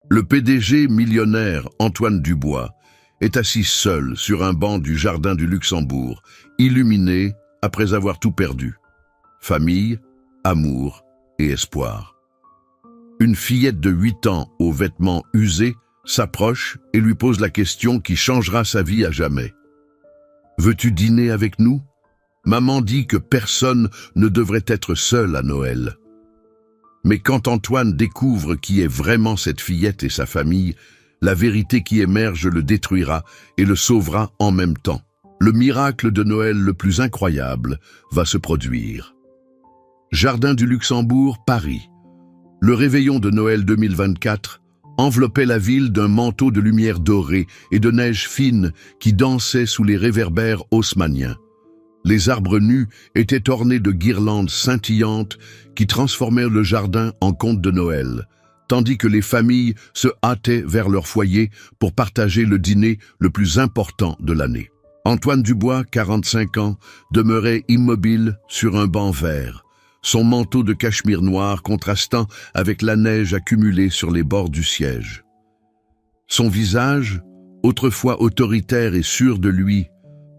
Le PDG millionnaire Antoine Dubois est assis seul sur un banc du jardin du Luxembourg, illuminé après avoir tout perdu. Famille, amour et espoir. Une fillette de 8 ans aux vêtements usés s'approche et lui pose la question qui changera sa vie à jamais. « Veux-tu dîner avec nous ? Maman dit que personne ne devrait être seul à Noël. » Mais quand Antoine découvre qui est vraiment cette fillette et sa famille, la vérité qui émerge le détruira et le sauvera en même temps. Le miracle de Noël le plus incroyable va se produire. Jardin du Luxembourg, Paris. Le réveillon de Noël 2024 enveloppait la ville d'un manteau de lumière dorée et de neige fine qui dansait sous les réverbères haussmanniens. Les arbres nus étaient ornés de guirlandes scintillantes qui transformèrent le jardin en conte de Noël, tandis que les familles se hâtaient vers leur foyer pour partager le dîner le plus important de l'année. Antoine Dubois, 45 ans, demeurait immobile sur un banc vert, son manteau de cachemire noir contrastant avec la neige accumulée sur les bords du siège. Son visage, autrefois autoritaire et sûr de lui,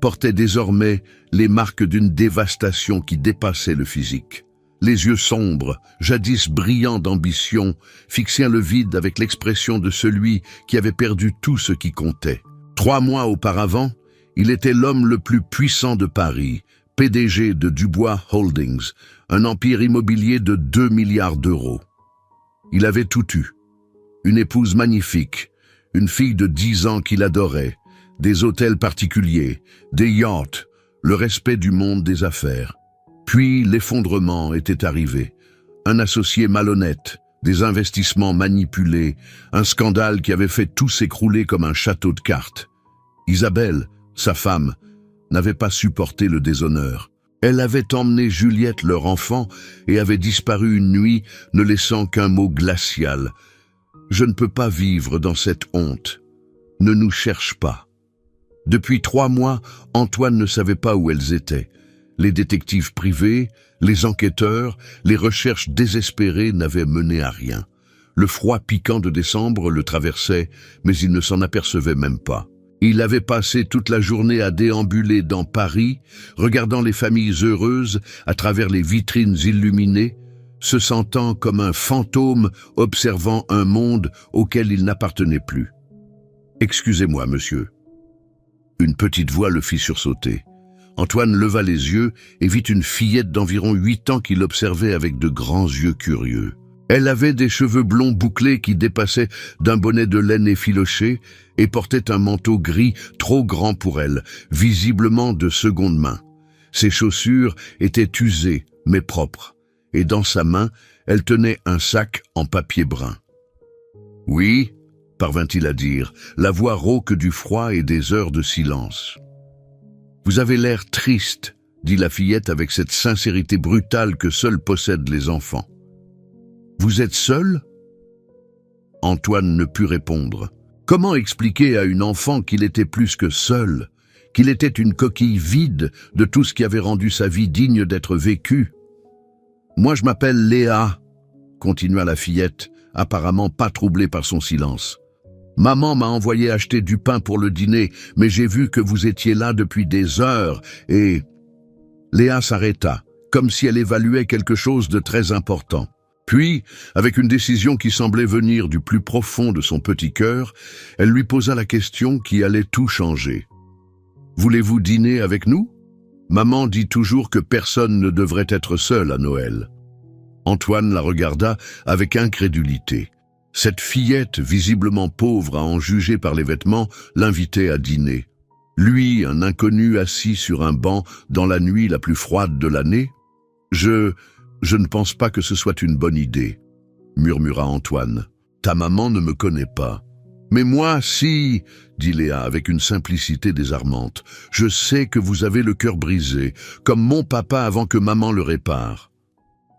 portait désormais les marques d'une dévastation qui dépassait le physique. Les yeux sombres, jadis brillants d'ambition, fixaient le vide avec l'expression de celui qui avait perdu tout ce qui comptait. 3 mois auparavant, il était l'homme le plus puissant de Paris, PDG de Dubois Holdings, un empire immobilier de 2 milliards d'euros. Il avait tout eu. Une épouse magnifique, une fille de 10 ans qu'il adorait, des hôtels particuliers, des yachts, le respect du monde des affaires. Puis l'effondrement était arrivé. Un associé malhonnête, des investissements manipulés, un scandale qui avait fait tout s'écrouler comme un château de cartes. Isabelle, sa femme, n'avait pas supporté le déshonneur. Elle avait emmené Juliette, leur enfant, et avait disparu une nuit, ne laissant qu'un mot glacial. « Je ne peux pas vivre dans cette honte. Ne nous cherche pas. » Depuis 3 mois, Antoine ne savait pas où elles étaient. Les détectives privés, les enquêteurs, les recherches désespérées n'avaient mené à rien. Le froid piquant de décembre le traversait, mais il ne s'en apercevait même pas. Il avait passé toute la journée à déambuler dans Paris, regardant les familles heureuses à travers les vitrines illuminées, se sentant comme un fantôme observant un monde auquel il n'appartenait plus. « Excusez-moi, monsieur. » Une petite voix le fit sursauter. Antoine leva les yeux et vit une fillette d'environ 8 ans qui l'observait avec de grands yeux curieux. Elle avait des cheveux blonds bouclés qui dépassaient d'un bonnet de laine effiloché et portait un manteau gris trop grand pour elle, visiblement de seconde main. Ses chaussures étaient usées mais propres, et dans sa main, elle tenait un sac en papier brun. « Oui ?» parvint-il à dire, la voix rauque du froid et des heures de silence. « Vous avez l'air triste, » dit la fillette avec cette sincérité brutale que seuls possèdent les enfants. « Vous êtes seul ?» Antoine ne put répondre. Comment expliquer à une enfant qu'il était plus que seul, qu'il était une coquille vide de tout ce qui avait rendu sa vie digne d'être vécue ? « Moi je m'appelle Léa », continua la fillette, apparemment pas troublée par son silence. Maman m'a envoyé acheter du pain pour le dîner, mais j'ai vu que vous étiez là depuis des heures et... Léa s'arrêta, comme si elle évaluait quelque chose de très important. Puis, avec une décision qui semblait venir du plus profond de son petit cœur, elle lui posa la question qui allait tout changer. « Voulez-vous dîner avec nous ? Maman dit toujours que personne ne devrait être seul à Noël. » Antoine la regarda avec incrédulité. Cette fillette, visiblement pauvre à en juger par les vêtements, l'invitait à dîner. Lui, un inconnu assis sur un banc dans la nuit la plus froide de l'année. « Je ne pense pas que ce soit une bonne idée, » murmura Antoine. « Ta maman ne me connaît pas. »« Mais moi, si, » dit Léa avec une simplicité désarmante. « Je sais que vous avez le cœur brisé, comme mon papa avant que maman le répare. »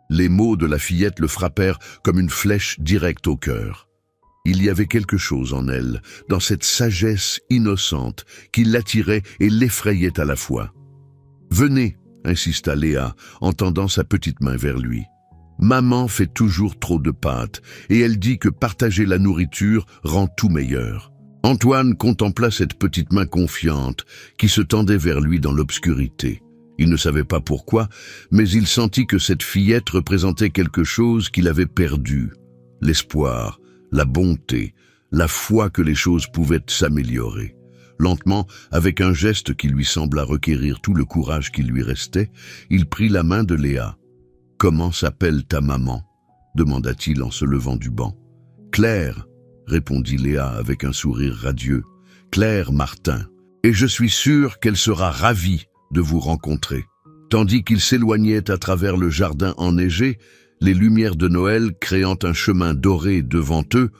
Les mots de la fillette le frappèrent comme une flèche directe au cœur. Il y avait quelque chose en elle, dans cette sagesse innocente, qui l'attirait et l'effrayait à la fois. « Venez !» insista Léa, en tendant sa petite main vers lui. Maman fait toujours trop de pâtes et elle dit que partager la nourriture rend tout meilleur. Antoine contempla cette petite main confiante qui se tendait vers lui dans l'obscurité. Il ne savait pas pourquoi, mais il sentit que cette fillette représentait quelque chose qu'il avait perdu. L'espoir, la bonté, la foi que les choses pouvaient s'améliorer. Lentement, avec un geste qui lui sembla requérir tout le courage qui lui restait, il prit la main de Léa. « Comment s'appelle ta maman ?» demanda-t-il en se levant du banc. « Claire », répondit Léa avec un sourire radieux. « Claire Martin. Et je suis sûr qu'elle sera ravie de vous rencontrer. » Tandis qu'ils s'éloignaient à travers le jardin enneigé, les lumières de Noël créant un chemin doré devant eux,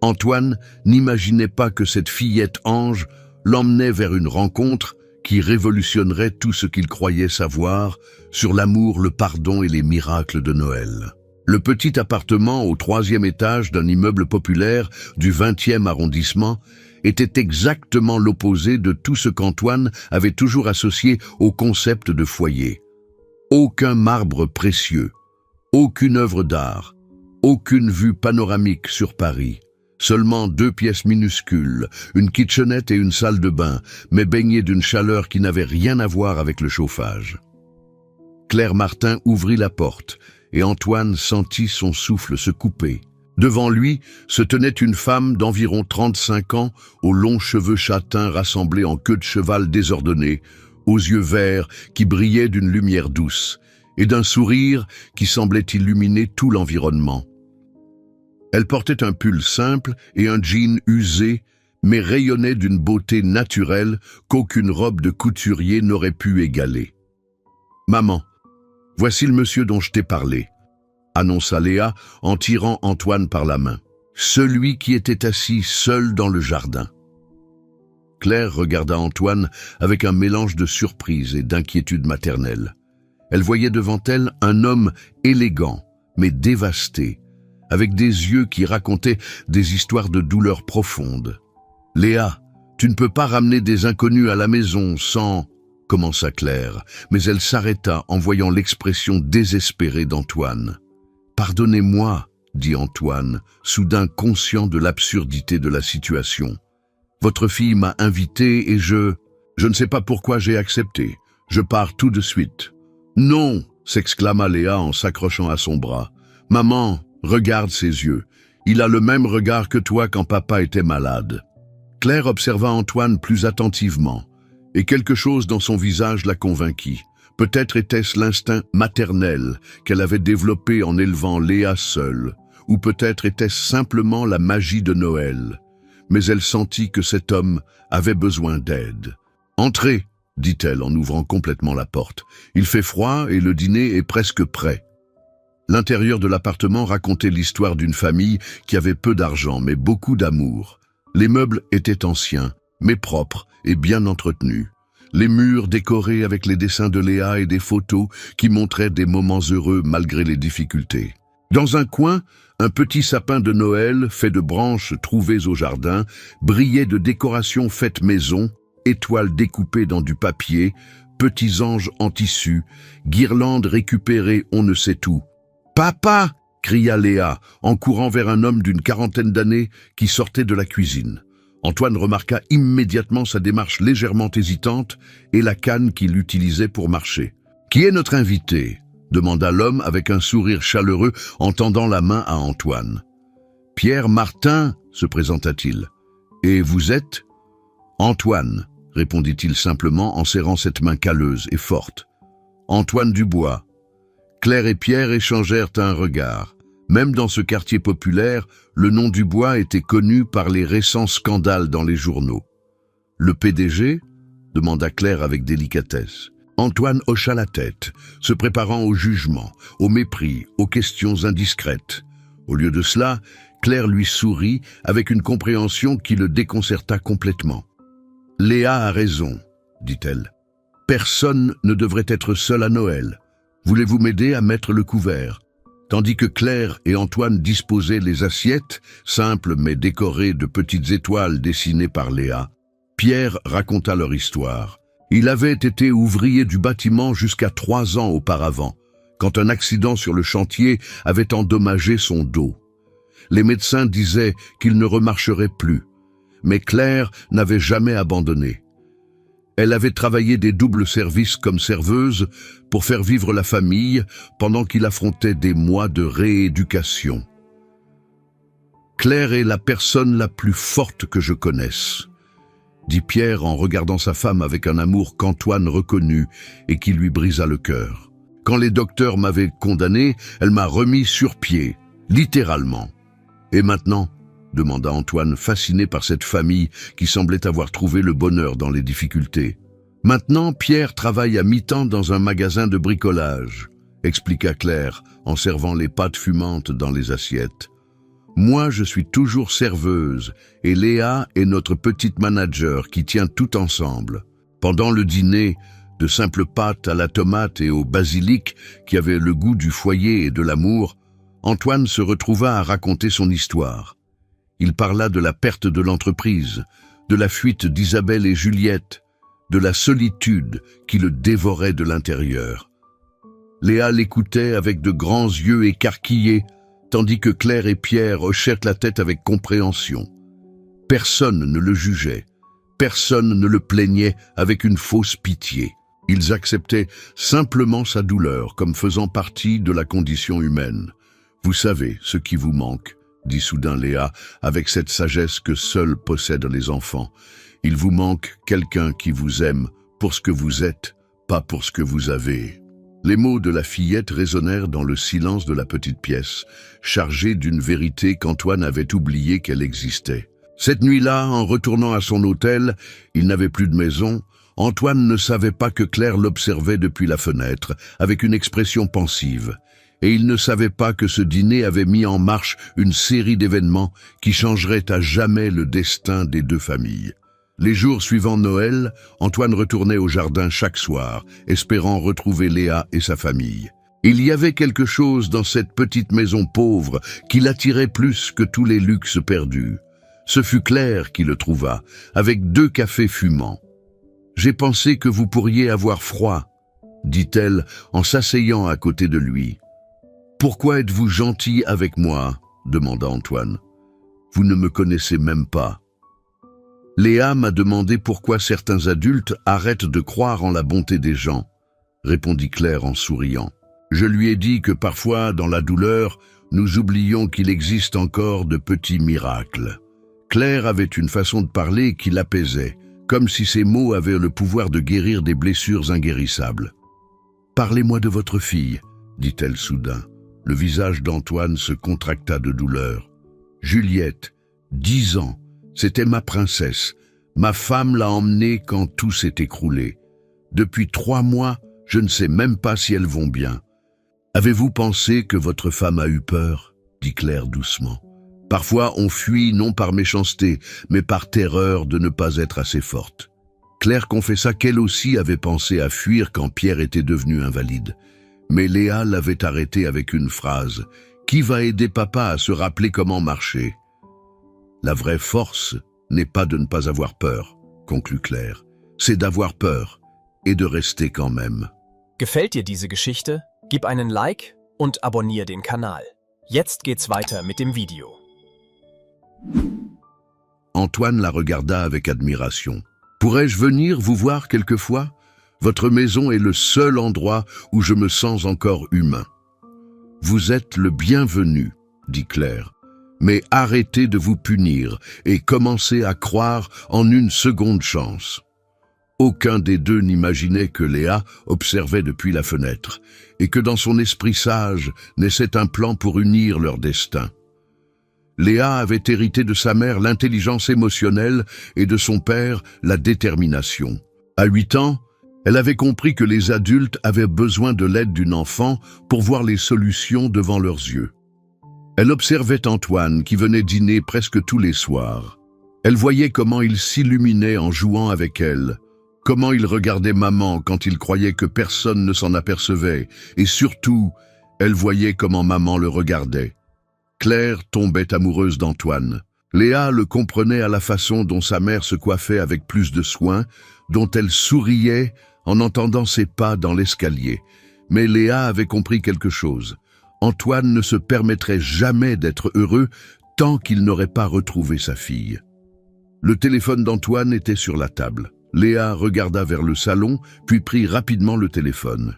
Antoine n'imaginait pas que cette fillette ange l'emmenait vers une rencontre qui révolutionnerait tout ce qu'il croyait savoir sur l'amour, le pardon et les miracles de Noël. Le petit appartement au 3e étage d'un immeuble populaire du 20e arrondissement était exactement l'opposé de tout ce qu'Antoine avait toujours associé au concept de foyer. Aucun marbre précieux, aucune œuvre d'art, aucune vue panoramique sur Paris. Seulement 2 pièces minuscules, une kitchenette et une salle de bain, mais baignées d'une chaleur qui n'avait rien à voir avec le chauffage. Claire Martin ouvrit la porte et Antoine sentit son souffle se couper. Devant lui se tenait une femme d'environ 35 ans, aux longs cheveux châtains rassemblés en queue de cheval désordonnée, aux yeux verts qui brillaient d'une lumière douce, et d'un sourire qui semblait illuminer tout l'environnement. Elle portait un pull simple et un jean usé, mais rayonnait d'une beauté naturelle qu'aucune robe de couturier n'aurait pu égaler. « Maman, voici le monsieur dont je t'ai parlé », annonça Léa en tirant Antoine par la main. Celui qui était assis seul dans le jardin. Claire regarda Antoine avec un mélange de surprise et d'inquiétude maternelle. Elle voyait devant elle un homme élégant, mais dévasté, avec des yeux qui racontaient des histoires de douleur profonde. « Léa, tu ne peux pas ramener des inconnus à la maison sans... » commença Claire, mais elle s'arrêta en voyant l'expression désespérée d'Antoine. « Pardonnez-moi, » dit Antoine, soudain conscient de l'absurdité de la situation. « Votre fille m'a invité et je ne sais pas pourquoi j'ai accepté. Je pars tout de suite. »« Non !» s'exclama Léa en s'accrochant à son bras. « Maman, regarde ses yeux. Il a le même regard que toi quand papa était malade. » Claire observa Antoine plus attentivement, et quelque chose dans son visage la convainquit. Peut-être était-ce l'instinct maternel qu'elle avait développé en élevant Léa seule, ou peut-être était-ce simplement la magie de Noël. Mais elle sentit que cet homme avait besoin d'aide. « Entrez !» dit-elle en ouvrant complètement la porte. « Il fait froid et le dîner est presque prêt. » L'intérieur de l'appartement racontait l'histoire d'une famille qui avait peu d'argent mais beaucoup d'amour. Les meubles étaient anciens, mais propres et bien entretenus. Les murs décorés avec les dessins de Léa et des photos qui montraient des moments heureux malgré les difficultés. Dans un coin, un petit sapin de Noël fait de branches trouvées au jardin brillait de décorations faites maison, étoiles découpées dans du papier, petits anges en tissu, guirlandes récupérées on ne sait où. « Papa !» cria Léa en courant vers un homme d'une 40aine d'années qui sortait de la cuisine. Antoine remarqua immédiatement sa démarche légèrement hésitante et la canne qu'il utilisait pour marcher. « Qui est notre invité ?» demanda l'homme avec un sourire chaleureux en tendant la main à Antoine. « Pierre Martin, » se présenta-t-il. « Et vous êtes ?»« Antoine, » répondit-il simplement en serrant cette main calleuse et forte. « Antoine Dubois. » Claire et Pierre échangèrent un regard. Même dans ce quartier populaire, le nom Dubois était connu par les récents scandales dans les journaux. « Le PDG » demanda Claire avec délicatesse. Antoine hocha la tête, se préparant au jugement, au mépris, aux questions indiscrètes. Au lieu de cela, Claire lui sourit avec une compréhension qui le déconcerta complètement. « Léa a raison, » dit-elle. « Personne ne devrait être seul à Noël. Voulez-vous m'aider à mettre le couvert ?» Tandis que Claire et Antoine disposaient les assiettes, simples mais décorées de petites étoiles dessinées par Léa, Pierre raconta leur histoire. Il avait été ouvrier du bâtiment jusqu'à 3 ans auparavant, quand un accident sur le chantier avait endommagé son dos. Les médecins disaient qu'il ne remarcherait plus, mais Claire n'avait jamais abandonné. Elle avait travaillé des doubles services comme serveuse pour faire vivre la famille pendant qu'il affrontait des mois de rééducation. Claire est la personne la plus forte que je connaisse, dit Pierre en regardant sa femme avec un amour qu'Antoine reconnut et qui lui brisa le cœur. Quand les docteurs m'avaient condamné, elle m'a remis sur pied, littéralement. Et maintenant ? Demanda Antoine, fasciné par cette famille qui semblait avoir trouvé le bonheur dans les difficultés. Maintenant, Pierre travaille à mi-temps dans un magasin de bricolage, expliqua Claire en servant les pâtes fumantes dans les assiettes. Moi, je suis toujours serveuse et Léa est notre petite manager qui tient tout ensemble. Pendant le dîner, de simples pâtes à la tomate et au basilic qui avaient le goût du foyer et de l'amour, Antoine se retrouva à raconter son histoire. Il parla de la perte de l'entreprise, de la fuite d'Isabelle et Juliette, de la solitude qui le dévorait de l'intérieur. Léa l'écoutait avec de grands yeux écarquillés, tandis que Claire et Pierre hochèrent la tête avec compréhension. Personne ne le jugeait, personne ne le plaignait avec une fausse pitié. Ils acceptaient simplement sa douleur comme faisant partie de la condition humaine. « Vous savez ce qui vous manque », dit soudain Léa, avec cette sagesse que seuls possèdent les enfants. Il vous manque quelqu'un qui vous aime pour ce que vous êtes, pas pour ce que vous avez. Les mots de la fillette résonnèrent dans le silence de la petite pièce, chargés d'une vérité qu'Antoine avait oublié qu'elle existait. Cette nuit-là, en retournant à son hôtel, il n'avait plus de maison. Antoine ne savait pas que Claire l'observait depuis la fenêtre, avec une expression pensive. Et il ne savait pas que ce dîner avait mis en marche une série d'événements qui changeraient à jamais le destin des deux familles. Les jours suivant Noël, Antoine retournait au jardin chaque soir, espérant retrouver Léa et sa famille. Il y avait quelque chose dans cette petite maison pauvre qui l'attirait plus que tous les luxes perdus. Ce fut Claire qui le trouva, avec 2 cafés fumants. « J'ai pensé que vous pourriez avoir froid », dit-elle en s'asseyant à côté de lui. « Pourquoi êtes-vous gentil avec moi ?» demanda Antoine. « Vous ne me connaissez même pas. » Léa m'a demandé pourquoi certains adultes arrêtent de croire en la bonté des gens, répondit Claire en souriant. Je lui ai dit que parfois, dans la douleur, nous oublions qu'il existe encore de petits miracles. Claire avait une façon de parler qui l'apaisait, comme si ses mots avaient le pouvoir de guérir des blessures inguérissables. « Parlez-moi de votre fille, » dit-elle soudain. Le visage d'Antoine se contracta de douleur. « Juliette, 10 ans, c'était ma princesse. Ma femme l'a emmenée quand tout s'est écroulé. Depuis 3 mois, je ne sais même pas si elles vont bien. Avez-vous pensé que votre femme a eu peur ?» dit Claire doucement. « Parfois, on fuit non par méchanceté, mais par terreur de ne pas être assez forte. » Claire confessa qu'elle aussi avait pensé à fuir quand Pierre était devenu invalide. Mais Léa l'avait arrêtée avec une phrase. « Qui va aider papa à se rappeler comment marcher ?» La vraie force n'est pas de ne pas avoir peur, conclut Claire. C'est d'avoir peur et de rester quand même. Gefällt dir diese Geschichte? Gib einen Like und abonniere den Kanal. Jetzt geht's weiter mit dem Video. Antoine la regarda avec admiration. « Pourrais-je venir vous voir quelquefois ? Votre maison est le seul endroit où je me sens encore humain. »« Vous êtes le bienvenu, » dit Claire. « Mais arrêtez de vous punir et commencez à croire en une seconde chance. » Aucun des deux n'imaginait que Léa observait depuis la fenêtre et que dans son esprit sage naissait un plan pour unir leur destin. Léa avait hérité de sa mère l'intelligence émotionnelle et de son père la détermination. À 8 ans, elle avait compris que les adultes avaient besoin de l'aide d'une enfant pour voir les solutions devant leurs yeux. Elle observait Antoine qui venait dîner presque tous les soirs. Elle voyait comment il s'illuminait en jouant avec elle, comment il regardait maman quand il croyait que personne ne s'en apercevait, et surtout, elle voyait comment maman le regardait. Claire tombait amoureuse d'Antoine. Léa le comprenait à la façon dont sa mère se coiffait avec plus de soin, dont elle souriait en entendant ses pas dans l'escalier. Mais Léa avait compris quelque chose. Antoine ne se permettrait jamais d'être heureux tant qu'il n'aurait pas retrouvé sa fille. Le téléphone d'Antoine était sur la table. Léa regarda vers le salon, puis prit rapidement le téléphone.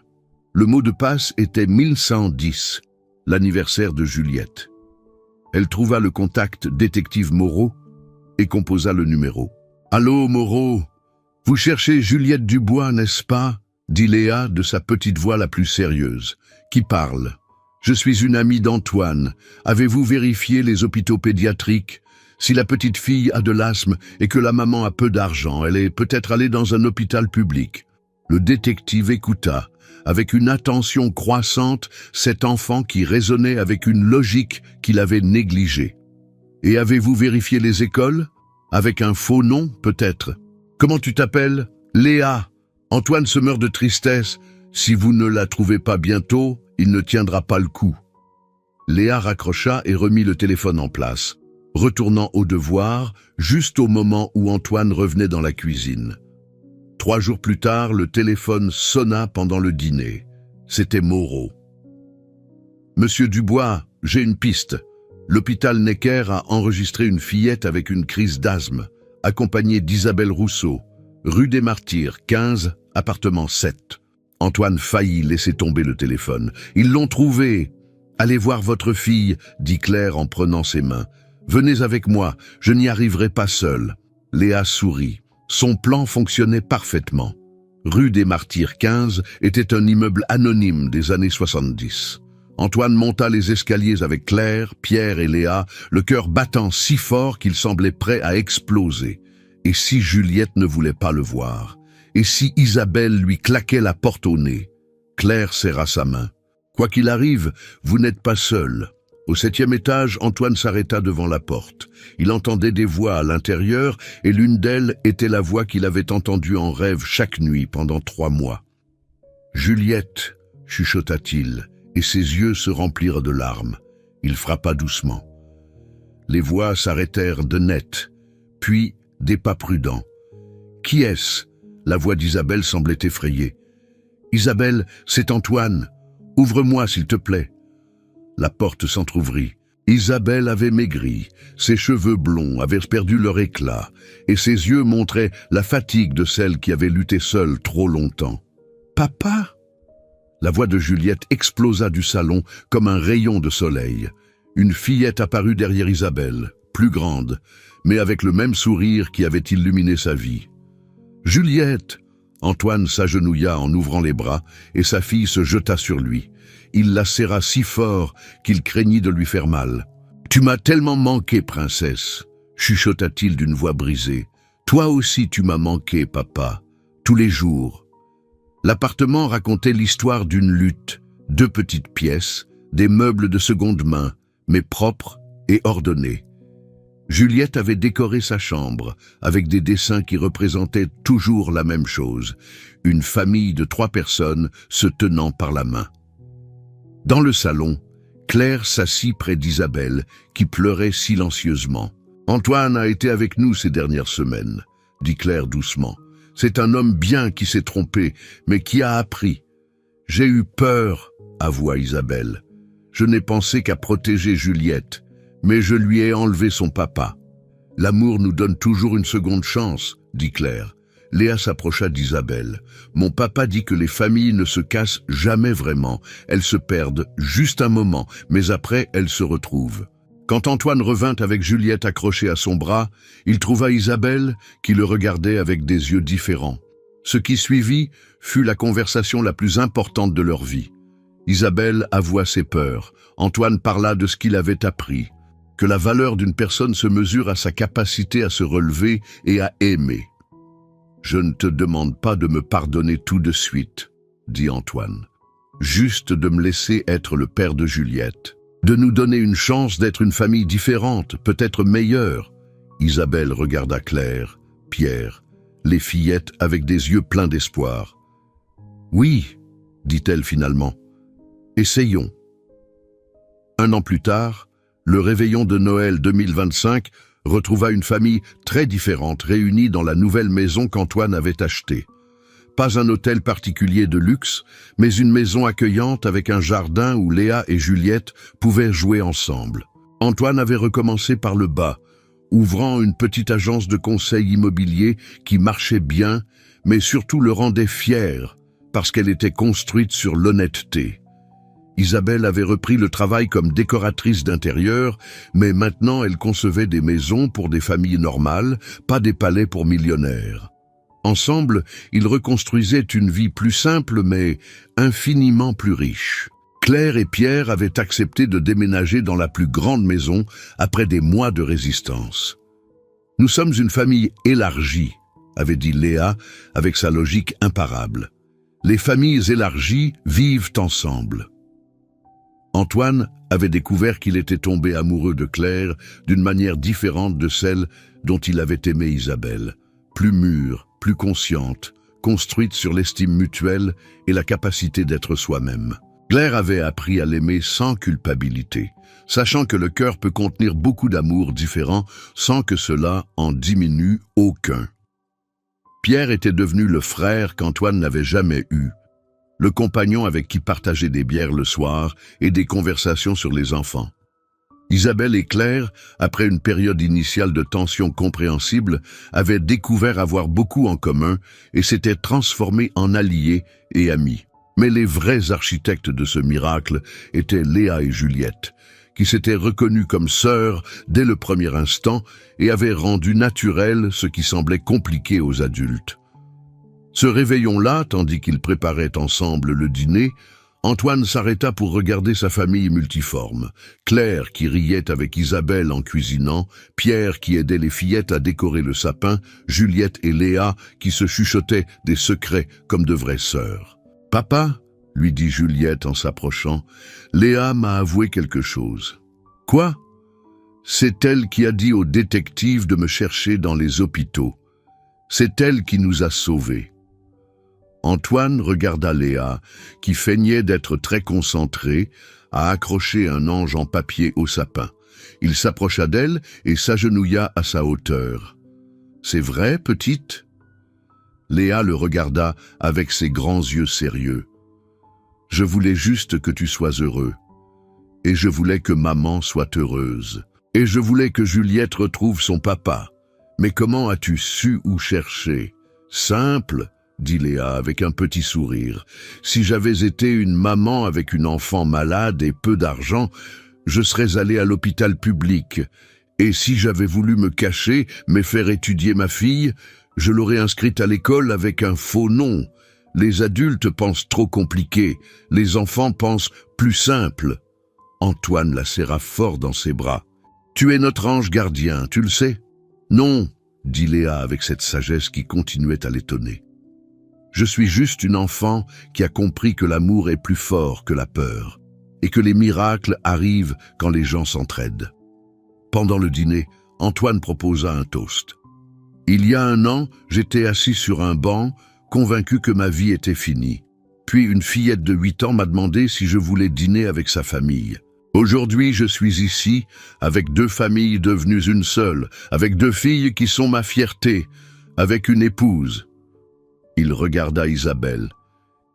Le mot de passe était 1110, l'anniversaire de Juliette. Elle trouva le contact détective Moreau et composa le numéro. « Allô, Moreau, vous cherchez Juliette Dubois, n'est-ce pas ?» dit Léa de sa petite voix la plus sérieuse. « Qui parle ? Je suis une amie d'Antoine. Avez-vous vérifié les hôpitaux pédiatriques ? Si la petite fille a de l'asthme et que la maman a peu d'argent, elle est peut-être allée dans un hôpital public. » Le détective écouta, avec une attention croissante, cet enfant qui raisonnait avec une logique qu'il avait négligée. « Et avez-vous vérifié les écoles ? Avec un faux nom, peut-être. Comment tu t'appelles ? Léa. Antoine se meurt de tristesse. Si vous ne la trouvez pas bientôt, il ne tiendra pas le coup. » Léa raccrocha et remit le téléphone en place, retournant au devoir juste au moment où Antoine revenait dans la cuisine. 3 jours plus tard, le téléphone sonna pendant le dîner. C'était Moreau. « Monsieur Dubois, j'ai une piste. L'hôpital Necker a enregistré une fillette avec une crise d'asthme, accompagnée d'Isabelle Rousseau, rue des Martyrs, 15, appartement 7. » Antoine faillit laisser tomber le téléphone. « Ils l'ont trouvée. Allez voir votre fille, » dit Claire en prenant ses mains. « Venez avec moi, je n'y arriverai pas seule. » Léa sourit. Son plan fonctionnait parfaitement. Rue des Martyrs 15 était un immeuble anonyme des années 70. Antoine monta les escaliers avec Claire, Pierre et Léa, le cœur battant si fort qu'il semblait prêt à exploser. Et si Juliette ne voulait pas le voir ? Et si Isabelle lui claquait la porte au nez ? Claire serra sa main. « Quoi qu'il arrive, vous n'êtes pas seul. » Au 7e étage, Antoine s'arrêta devant la porte. Il entendait des voix à l'intérieur et l'une d'elles était la voix qu'il avait entendue en rêve chaque nuit pendant 3 mois. « Juliette » chuchota-t-il, et ses yeux se remplirent de larmes. Il frappa doucement. Les voix s'arrêtèrent de net, puis des pas prudents. « Qui est-ce » La voix d'Isabelle semblait effrayée. « Isabelle, c'est Antoine. Ouvre-moi, s'il te plaît. » La porte s'entr'ouvrit. Isabelle avait maigri, ses cheveux blonds avaient perdu leur éclat, et ses yeux montraient la fatigue de celle qui avait lutté seule trop longtemps. « Papa ?» La voix de Juliette explosa du salon comme un rayon de soleil. Une fillette apparut derrière Isabelle, plus grande, mais avec le même sourire qui avait illuminé sa vie. « Juliette !» Antoine s'agenouilla en ouvrant les bras, et sa fille se jeta sur lui. Il la serra si fort qu'il craignit de lui faire mal. « Tu m'as tellement manqué, princesse !» chuchota-t-il d'une voix brisée. « Toi aussi tu m'as manqué, papa, tous les jours. » L'appartement racontait l'histoire d'une lutte, 2 petites pièces, des meubles de seconde main, mais propres et ordonnés. Juliette avait décoré sa chambre avec des dessins qui représentaient toujours la même chose, une famille de 3 personnes se tenant par la main. Dans le salon, Claire s'assit près d'Isabelle, qui pleurait silencieusement. « Antoine a été avec nous ces dernières semaines, » dit Claire doucement. « C'est un homme bien qui s'est trompé, mais qui a appris. »« J'ai eu peur, » avoua Isabelle. « Je n'ai pensé qu'à protéger Juliette, mais je lui ai enlevé son papa. »« L'amour nous donne toujours une seconde chance, » dit Claire. Léa s'approcha d'Isabelle. « Mon papa dit que les familles ne se cassent jamais vraiment. Elles se perdent juste un moment, mais après elles se retrouvent. » Quand Antoine revint avec Juliette accrochée à son bras, il trouva Isabelle qui le regardait avec des yeux différents. Ce qui suivit fut la conversation la plus importante de leur vie. Isabelle avoua ses peurs. Antoine parla de ce qu'il avait appris, que la valeur d'une personne se mesure à sa capacité à se relever et à aimer. « Je ne te demande pas de me pardonner tout de suite, » dit Antoine. « Juste de me laisser être le père de Juliette. De nous donner une chance d'être une famille différente, peut-être meilleure. » Isabelle regarda Claire, Pierre, les fillettes avec des yeux pleins d'espoir. « Oui, » dit-elle finalement. « Essayons. » 1 an plus tard, le réveillon de Noël 2025 retrouva une famille très différente réunie dans la nouvelle maison qu'Antoine avait achetée. Pas un hôtel particulier de luxe, mais une maison accueillante avec un jardin où Léa et Juliette pouvaient jouer ensemble. Antoine avait recommencé par le bas, ouvrant une petite agence de conseil immobilier qui marchait bien, mais surtout le rendait fier, parce qu'elle était construite sur l'honnêteté. Isabelle avait repris le travail comme décoratrice d'intérieur, mais maintenant elle concevait des maisons pour des familles normales, pas des palais pour millionnaires. Ensemble, ils reconstruisaient une vie plus simple, mais infiniment plus riche. Claire et Pierre avaient accepté de déménager dans la plus grande maison après des mois de résistance. « Nous sommes une famille élargie », avait dit Léa avec sa logique imparable. « Les familles élargies vivent ensemble. » Antoine avait découvert qu'il était tombé amoureux de Claire d'une manière différente de celle dont il avait aimé Isabelle. Plus mûre, plus consciente, construite sur l'estime mutuelle et la capacité d'être soi-même. Claire avait appris à l'aimer sans culpabilité, sachant que le cœur peut contenir beaucoup d'amour différents sans que cela en diminue aucun. Pierre était devenu le frère qu'Antoine n'avait jamais eu, le compagnon avec qui partageait des bières le soir et des conversations sur les enfants. Isabelle et Claire, après une période initiale de tension compréhensible, avaient découvert avoir beaucoup en commun et s'étaient transformés en alliés et amis. Mais les vrais architectes de ce miracle étaient Léa et Juliette, qui s'étaient reconnues comme sœurs dès le premier instant et avaient rendu naturel ce qui semblait compliqué aux adultes. Ce réveillon-là, tandis qu'ils préparaient ensemble le dîner, Antoine s'arrêta pour regarder sa famille multiforme. Claire qui riait avec Isabelle en cuisinant, Pierre qui aidait les fillettes à décorer le sapin, Juliette et Léa qui se chuchotaient des secrets comme de vraies sœurs. « Papa » lui dit Juliette en s'approchant, « Léa m'a avoué quelque chose. »« Quoi ?» ?»« C'est elle qui a dit au détective de me chercher dans les hôpitaux. C'est elle qui nous a sauvés. » Antoine regarda Léa, qui feignait d'être très concentrée, à accrocher un ange en papier au sapin. Il s'approcha d'elle et s'agenouilla à sa hauteur. « C'est vrai, petite ?» Léa le regarda avec ses grands yeux sérieux. « Je voulais juste que tu sois heureux. Et je voulais que maman soit heureuse. Et je voulais que Juliette retrouve son papa. Mais comment as-tu su où chercher ? Simple !» dit Léa avec un petit sourire. « Si j'avais été une maman avec une enfant malade et peu d'argent, je serais allée à l'hôpital public. Et si j'avais voulu me cacher, mais faire étudier ma fille, je l'aurais inscrite à l'école avec un faux nom. Les adultes pensent trop compliqué, les enfants pensent plus simple. » Antoine la serra fort dans ses bras. « Tu es notre ange gardien, tu le sais ?»« Non, » dit Léa avec cette sagesse qui continuait à l'étonner. Je suis juste une enfant qui a compris que l'amour est plus fort que la peur et que les miracles arrivent quand les gens s'entraident. Pendant le dîner, Antoine proposa un toast. Il y a 1 an, j'étais assis sur un banc, convaincu que ma vie était finie. Puis une fillette de 8 ans m'a demandé si je voulais dîner avec sa famille. Aujourd'hui, je suis ici, avec 2 familles devenues une seule, avec 2 filles qui sont ma fierté, avec une épouse. Il regarda Isabelle,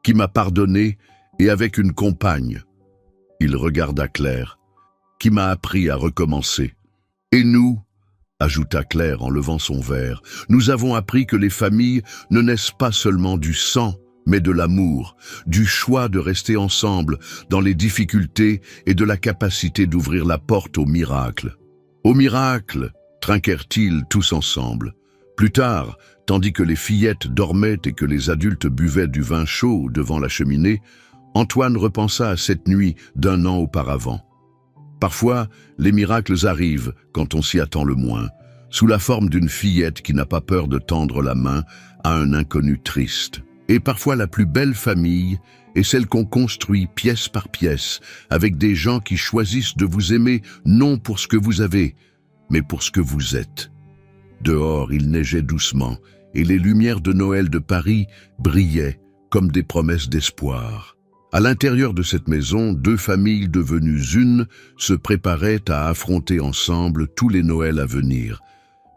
qui m'a pardonné, et avec une compagne. Il regarda Claire, qui m'a appris à recommencer. Et nous, ajouta Claire en levant son verre, nous avons appris que les familles ne naissent pas seulement du sang, mais de l'amour, du choix de rester ensemble dans les difficultés et de la capacité d'ouvrir la porte au miracle. Au miracle, trinquèrent-ils tous ensemble. Plus tard, tandis que les fillettes dormaient et que les adultes buvaient du vin chaud devant la cheminée, Antoine repensa à cette nuit d'1 an auparavant. Parfois, les miracles arrivent quand on s'y attend le moins, sous la forme d'une fillette qui n'a pas peur de tendre la main à un inconnu triste. Et parfois la plus belle famille est celle qu'on construit pièce par pièce, avec des gens qui choisissent de vous aimer non pour ce que vous avez, mais pour ce que vous êtes. Dehors, il neigeait doucement, et les lumières de Noël de Paris brillaient comme des promesses d'espoir. À l'intérieur de cette maison, 2 familles devenues une se préparaient à affronter ensemble tous les Noëls à venir,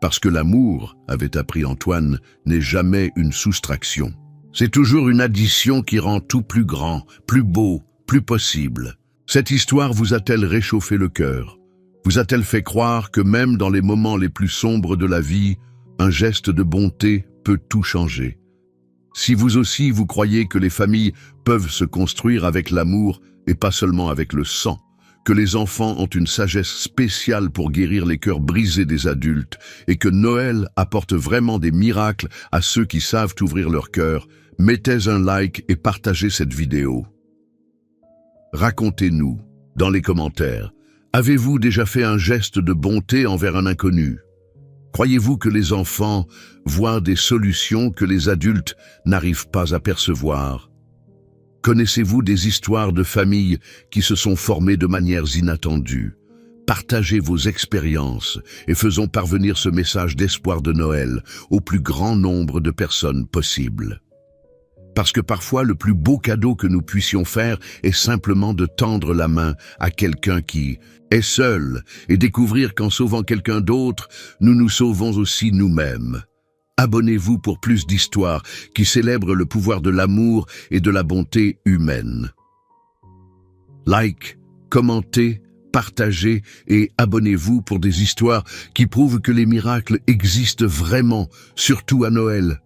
parce que l'amour, avait appris Antoine, n'est jamais une soustraction. C'est toujours une addition qui rend tout plus grand, plus beau, plus possible. Cette histoire vous a-t-elle réchauffé le cœur? Vous a-t-elle fait croire que même dans les moments les plus sombres de la vie, un geste de bonté peut tout changer? Si vous aussi vous croyez que les familles peuvent se construire avec l'amour et pas seulement avec le sang, que les enfants ont une sagesse spéciale pour guérir les cœurs brisés des adultes et que Noël apporte vraiment des miracles à ceux qui savent ouvrir leur cœur, mettez un like et partagez cette vidéo. Racontez-nous, dans les commentaires, avez-vous déjà fait un geste de bonté envers un inconnu? Croyez-vous que les enfants voient des solutions que les adultes n'arrivent pas à percevoir? Connaissez-vous des histoires de familles qui se sont formées de manières inattendues? Partagez vos expériences et faisons parvenir ce message d'espoir de Noël au plus grand nombre de personnes possible. Parce que parfois le plus beau cadeau que nous puissions faire est simplement de tendre la main à quelqu'un qui est seul et découvrir qu'en sauvant quelqu'un d'autre, nous nous sauvons aussi nous-mêmes. Abonnez-vous pour plus d'histoires qui célèbrent le pouvoir de l'amour et de la bonté humaine. Like, commentez, partagez et abonnez-vous pour des histoires qui prouvent que les miracles existent vraiment, surtout à Noël.